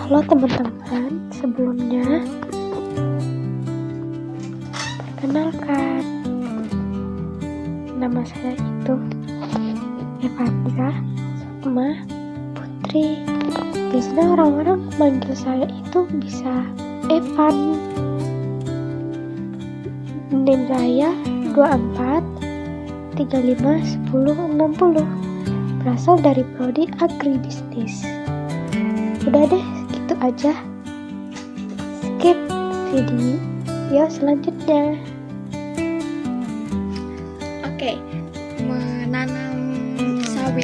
Halo teman-teman, sebelumnya perkenalkan, nama saya itu Evandra Sukma Putri. Biasanya orang-orang manggil saya itu bisa Evan. NIM saya 24 35 10 60, berasal dari prodi agribisnis. Udah deh, gitu aja. Skip video selanjutnya. Oke, menanam sawi,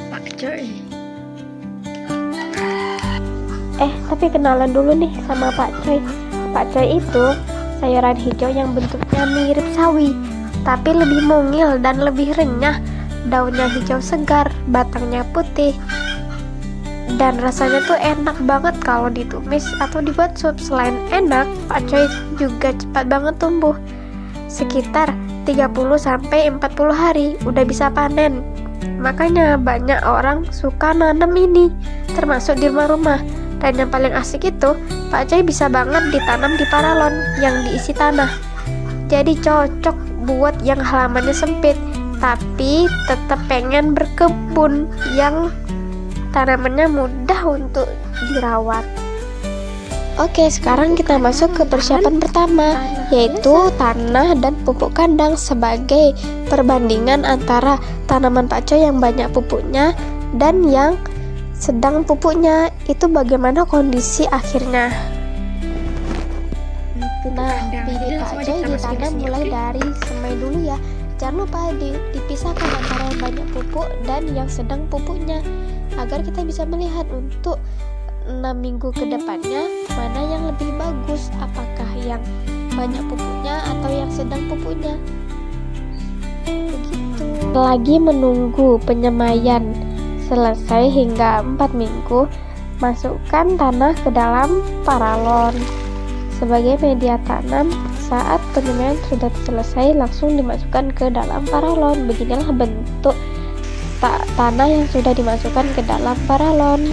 Pak Coy. Tapi kenalan dulu nih sama Pak Coy. Pak Coy itu sayuran hijau yang bentuknya mirip sawi, tapi lebih mungil dan lebih renyah. Daunnya hijau segar, batangnya putih, dan rasanya tuh enak banget kalau ditumis atau dibuat sup. Selain enak, Pak Coy juga cepat banget tumbuh. Sekitar 30-40 hari udah bisa panen. Makanya banyak orang suka nanam ini, termasuk di rumah-rumah. Dan yang paling asik itu, Pak Coy bisa banget ditanam di paralon yang diisi tanah. Jadi cocok buat yang halamannya sempit, tapi tetap pengen berkebun yang tanamannya mudah untuk dirawat. Oke, sekarang kita masuk ke persiapan pertama, yaitu tanah dan pupuk kandang sebagai perbandingan antara tanaman Pak Coy yang banyak pupuknya dan yang sedang pupuknya. Itu bagaimana kondisi akhirnya. Nah, bibit Pak Coy ditanam mulai dari semai dulu ya. Jangan lupa dipisahkan antara yang banyak pupuk dan yang sedang pupuknya, agar kita bisa melihat untuk 6 minggu ke depannya mana yang lebih bagus, apakah yang banyak pupuknya atau yang sedang pupuknya. Begitu. Lagi menunggu penyemaian selesai hingga 4 minggu, masukkan tanah ke dalam paralon sebagai media tanam. Saat penyemaian sudah selesai, langsung dimasukkan ke dalam paralon. Beginilah bentuk tanah yang sudah dimasukkan ke dalam paralon.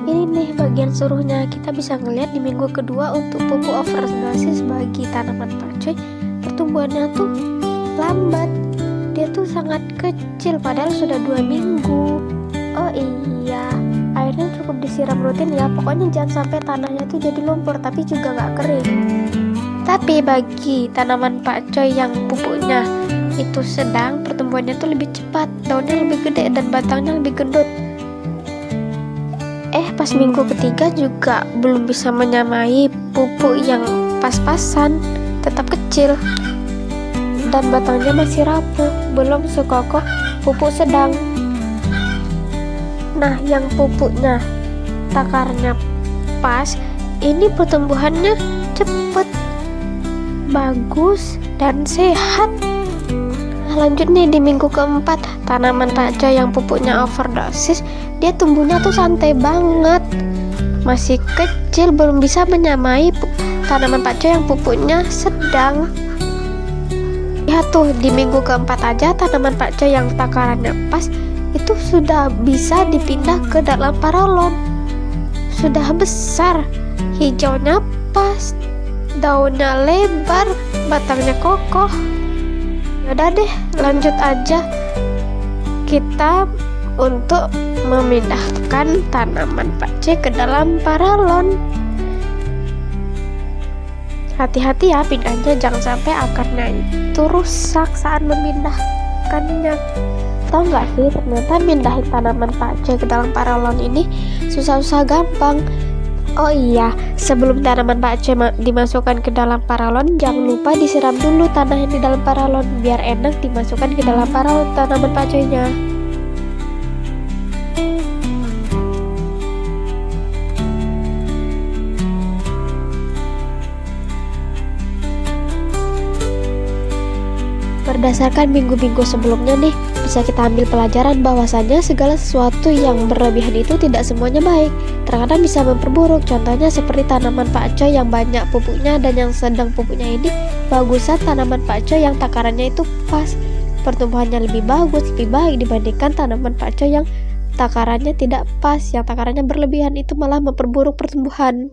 Ini nih bagian suruhnya. Kita bisa ngeliat di minggu kedua untuk pupuk overdosis bagi tanaman Pak Coy, pertumbuhannya tuh lambat. Dia tuh sangat kecil padahal sudah 2 minggu. Oh iya, airnya cukup disiram rutin ya. Pokoknya jangan sampai tanahnya tuh jadi lumpur tapi juga nggak kering. Tapi bagi tanaman Pak Coy yang pupuknya itu sedang, pertumbuhannya tuh lebih cepat, daunnya lebih gede dan batangnya lebih gendut. Pas minggu ketiga juga belum bisa menyamai pupuk yang pas-pasan, tetap kecil dan batangnya masih rapuh, belum sekokoh pupuk sedang. Nah, yang pupuknya takarnya pas, ini pertumbuhannya cepet, bagus dan sehat. Nah, lanjut nih di minggu keempat, tanaman Pak Coy yang pupuknya overdosis, dia tumbuhnya tuh santai banget, masih kecil, belum bisa menyamai tanaman Pak Coy yang pupuknya sedang. Lihat tuh, di minggu keempat aja tanaman Pak Coy yang takarannya pas itu sudah bisa dipindah ke dalam paralon. Sudah besar, hijaunya pas, daunnya lebar, batangnya kokoh. Yaudah deh, lanjut aja kita untuk memindahkan tanaman Pak Coy ke dalam paralon. Hati-hati ya pindahnya, jangan sampai akarnya itu rusak saat memindahkannya. Tahu nggak sih, ternyata mindahin tanaman Pak Coy ke dalam paralon ini susah-susah gampang. Oh iya, sebelum tanaman Pak Coy dimasukkan ke dalam paralon, jangan lupa disiram dulu tanah yang di dalam paralon biar enak dimasukkan ke dalam paralon tanaman Pak Coy-nya. Berdasarkan minggu-minggu sebelumnya nih, bisa kita ambil pelajaran bahwasanya segala sesuatu yang berlebihan itu tidak semuanya baik. Terkadang bisa memperburuk. Contohnya seperti tanaman Pak Coy yang banyak pupuknya dan yang sedang pupuknya ini bagusan tanaman Pak Coy yang takarannya itu pas. pertumbuhannya lebih bagus, lebih baik dibandingkan tanaman pakcoy yang takarannya tidak pas, yang takarannya berlebihan, itu malah memperburuk pertumbuhan.